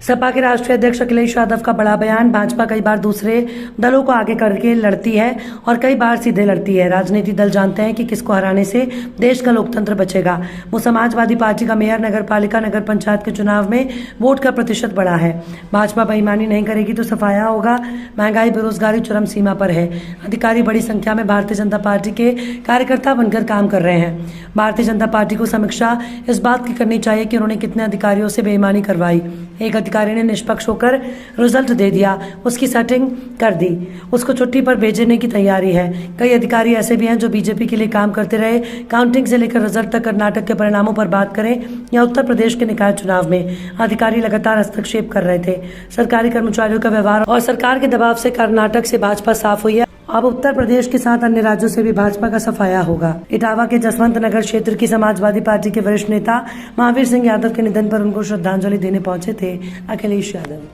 सपा के राष्ट्रीय अध्यक्ष अखिलेश यादव का बड़ा बयान। भाजपा कई बार दूसरे दलों को आगे करके लड़ती है और कई बार सीधे लड़ती है। राजनीतिक दल जानते हैं कि किसको हराने से देश का लोकतंत्र बचेगा। वो समाजवादी पार्टी का मेयर, नगर पालिका, नगर पंचायत के चुनाव में वोट का प्रतिशत बढ़ा है। भाजपा बेईमानी नहीं करेगी तो सफाया होगा। महंगाई, बेरोजगारी चरम सीमा पर है। अधिकारी बड़ी संख्या में भारतीय जनता पार्टी के कार्यकर्ता बनकर काम कर रहे हैं। भारतीय जनता पार्टी को समीक्षा इस बात की करनी चाहिए कि उन्होंने कितने अधिकारियों से बेईमानी करवाई। एक अधिकारी ने निष्पक्ष होकर रिजल्ट दे दिया, उसकी सेटिंग कर दी, उसको छुट्टी पर भेजने की तैयारी है। कई अधिकारी ऐसे भी हैं जो बीजेपी के लिए काम करते रहे। काउंटिंग से लेकर रिजल्ट तक कर्नाटक के परिणामों पर बात करें या उत्तर प्रदेश के निकाय चुनाव में अधिकारी लगातार हस्तक्षेप कर रहे थे। सरकारी कर्मचारियों का व्यवहार और सरकार के दबाव से कर्नाटक से भाजपा साफ हुई है। अब उत्तर प्रदेश के साथ अन्य राज्यों से भी भाजपा का सफाया होगा। इटावा के जसवंत नगर क्षेत्र की समाजवादी पार्टी के वरिष्ठ नेता महावीर सिंह यादव के निधन पर उनको श्रद्धांजलि देने पहुंचे थे अखिलेश यादव।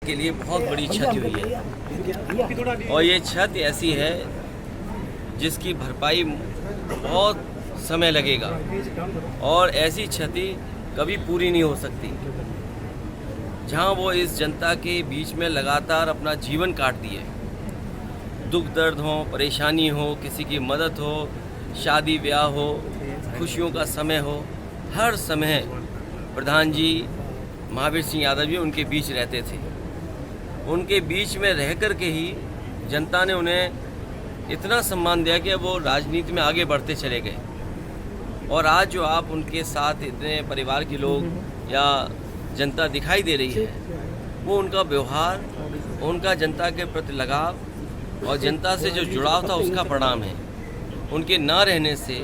के लिए बहुत बड़ी क्षति हुई है और ये क्षति ऐसी है जिसकी भरपाई बहुत समय लगेगा और ऐसी क्षति कभी पूरी नहीं हो सकती। जहां वो इस जनता के बीच में लगातार अपना जीवन काट दिए, दुख दर्द हो, परेशानी हो, किसी की मदद हो, शादी ब्याह हो, खुशियों का समय हो, हर समय प्रधान जी महावीर सिंह यादव जी उनके बीच रहते थे। उनके बीच में रह कर के ही जनता ने उन्हें इतना सम्मान दिया कि वो राजनीति में आगे बढ़ते चले गए। और आज जो आप उनके साथ इतने परिवार के लोग या जनता दिखाई दे रही है, वो उनका व्यवहार, उनका जनता के प्रति लगाव और जनता से जो जुड़ाव था उसका परिणाम है। उनके ना रहने से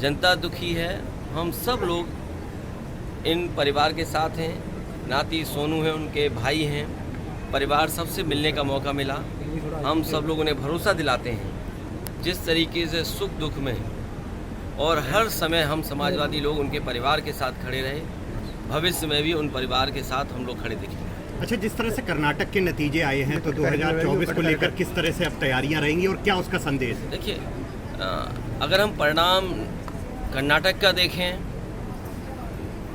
जनता दुखी है। हम सब लोग इन परिवार के साथ हैं। नाती सोनू है, उनके भाई हैं, परिवार सबसे मिलने का मौका मिला। हम सब लोग उन्हें भरोसा दिलाते हैं जिस तरीके से सुख दुख में और हर समय हम समाजवादी लोग उनके परिवार के साथ खड़े रहे, भविष्य में भी उन परिवार के साथ हम लोग खड़े दिखेंगे। अच्छा, जिस तरह से कर्नाटक के नतीजे आए हैं तो 2024 को लेकर किस तरह से अब तैयारियां रहेंगी और क्या उसका संदेश? देखिए, अगर हम परिणाम कर्नाटक का देखें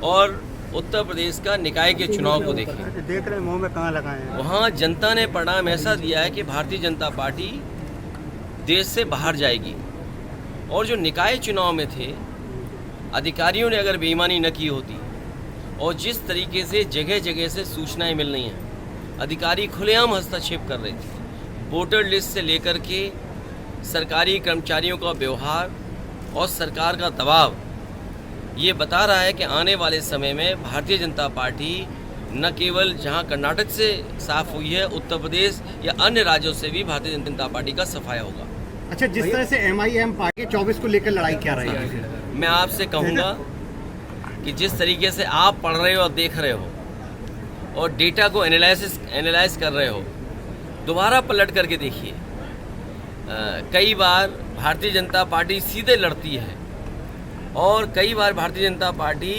और उत्तर प्रदेश का निकाय के चुनाव को देखें, देख रहे हैं मुंह में कहाँ लगाए, वहाँ जनता ने परिणाम ऐसा दिया है कि भारतीय जनता पार्टी देश से बाहर जाएगी। और जो निकाय चुनाव में थे, अधिकारियों ने अगर बेईमानी न की होती और जिस तरीके से जगह जगह से सूचनाएं मिल रही हैं, अधिकारी खुलेआम हस्तक्षेप कर रहे थे। वोटर लिस्ट से लेकर के सरकारी कर्मचारियों का व्यवहार और सरकार का दबाव ये बता रहा है कि आने वाले समय में भारतीय जनता पार्टी न केवल जहां कर्नाटक से साफ हुई है, उत्तर प्रदेश या अन्य राज्यों से भी भारतीय जनता पार्टी का सफाया होगा। अच्छा, जिस तरह से MIM पार्टी 24 को लेकर लड़ाई क्या रहेगी? मैं आपसे कहूँगा कि जिस तरीके से आप पढ़ रहे हो और देख रहे हो और डेटा को एनालाइज कर रहे हो, दोबारा पलट करके देखिए। कई बार भारतीय जनता पार्टी सीधे लड़ती है और कई बार भारतीय जनता पार्टी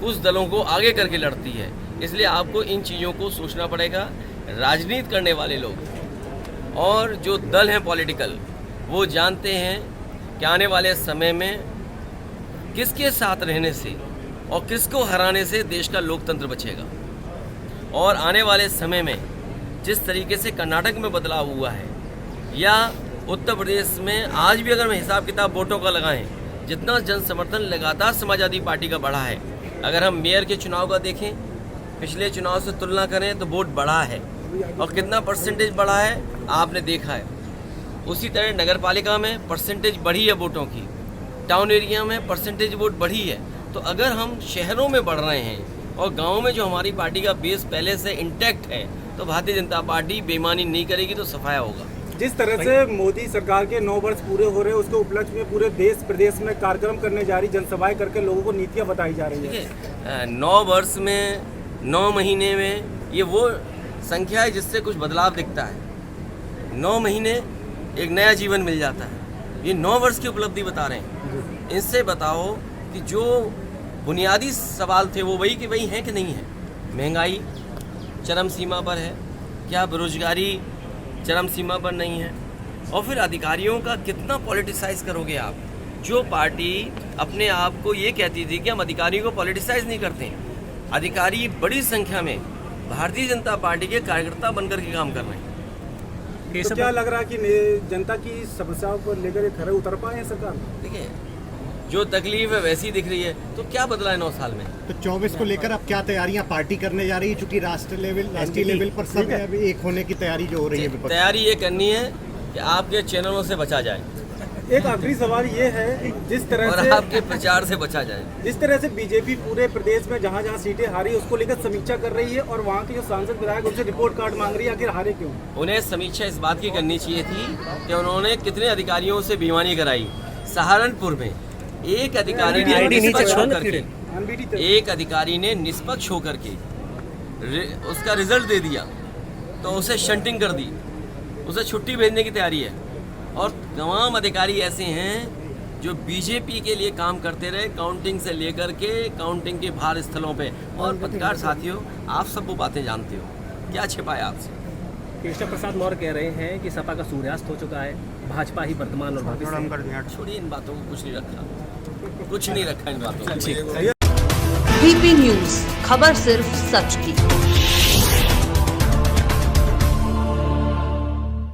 कुछ दलों को आगे करके लड़ती है। इसलिए आपको इन चीज़ों को सोचना पड़ेगा। राजनीति करने वाले लोग और जो दल हैं पॉलिटिकल, वो जानते हैं कि आने वाले समय में किसके साथ रहने से और किसको हराने से देश का लोकतंत्र बचेगा। और आने वाले समय में जिस तरीके से कर्नाटक में बदलाव हुआ है या उत्तर प्रदेश में आज भी अगर मैं हिसाब किताब वोटों का लगाएं, जितना जन समर्थन लगातार समाजवादी पार्टी का बढ़ा है। अगर हम मेयर के चुनाव का देखें, पिछले चुनाव से तुलना करें तो वोट बढ़ा है और कितना परसेंटेज बढ़ा है आपने देखा है। उसी तरह नगर पालिका में परसेंटेज बढ़ी है वोटों की, टाउन एरिया में परसेंटेज वोट बढ़ी है। तो अगर हम शहरों में बढ़ रहे हैं और गाँव में जो हमारी पार्टी का बेस पहले से इंटैक्ट है, तो भारतीय जनता पार्टी बेईमानी नहीं करेगी तो सफाया होगा। जिस तरह से मोदी सरकार के 9 वर्ष पूरे हो रहे हैं, उसके उपलक्ष्य में पूरे देश प्रदेश में कार्यक्रम करने जा रही, जनसभाएं करके लोगों को नीतियां बताई जा रही है। देखिए, 9 वर्ष में 9 महीने में ये वो संख्या है जिससे कुछ बदलाव दिखता है। 9 महीने एक नया जीवन मिल जाता है। ये 9 वर्ष की उपलब्धि बता रहे हैं। इनसे बताओ कि जो बुनियादी सवाल थे वो वही कि वही हैं कि नहीं है। महंगाई चरम सीमा पर है, क्या बेरोजगारी चरम सीमा पर नहीं है? और फिर अधिकारियों का कितना पॉलिटिसाइज करोगे आप? जो पार्टी अपने आप को ये कहती थी कि हम अधिकारियों को पॉलिटिसाइज नहीं करते, अधिकारी बड़ी संख्या में भारतीय जनता पार्टी के कार्यकर्ता बनकर के काम कर रहे हैं। तो क्या लग रहा है कि जनता की समस्याओं को लेकर ये खरे उतर पाए हैं सरकार? देखिए, जो तकलीफ है वैसी दिख रही है, तो क्या बदला है 9 साल में? तो 24 को लेकर अब क्या तैयारियां पार्टी करने जा रही है, चूंकि राष्ट्रीय लेवल पर सब अभी एक होने की तैयारी जो हो रही है विपक्ष? तैयारी ये करनी है कि आपके चैनलों से बचा जाए एक आखिरी सवाल ये है, जिस तरह और से आपके प्रचार से बचा जाए। जिस तरह से बीजेपी पूरे प्रदेश में जहां जहां सीटें हारी उसको लेकर समीक्षा कर रही है और वहां के जो सांसद विधायक उनसे रिपोर्ट कार्ड मांग रही है, आखिर हारे क्यों? उन्हें समीक्षा इस बात की करनी चाहिए थी कि उन्होंने कितने अधिकारियों से बेईमानी कराई। सहारनपुर में एक अधिकारी ने निष्पक्ष होकर के उसका रिजल्ट दे दिया, तो उसे शंटिंग कर दी, उसे छुट्टी भेजने की तैयारी है। और तमाम अधिकारी ऐसे हैं जो बीजेपी के लिए काम करते रहे, काउंटिंग से लेकर के काउंटिंग के बाहर स्थलों पे। और पत्रकार साथियों, आप सब वो बातें जानते हो, क्या छिपाया आपसे? केशव प्रसाद मौर्य कह रहे हैं कि सपा का सूर्यास्त हो चुका है, भाजपा ही वर्तमान और भविष्य। छोड़िए इन बातों को, कुछ नहीं रखा इन बातों को। VP न्यूज, खबर सिर्फ सच की।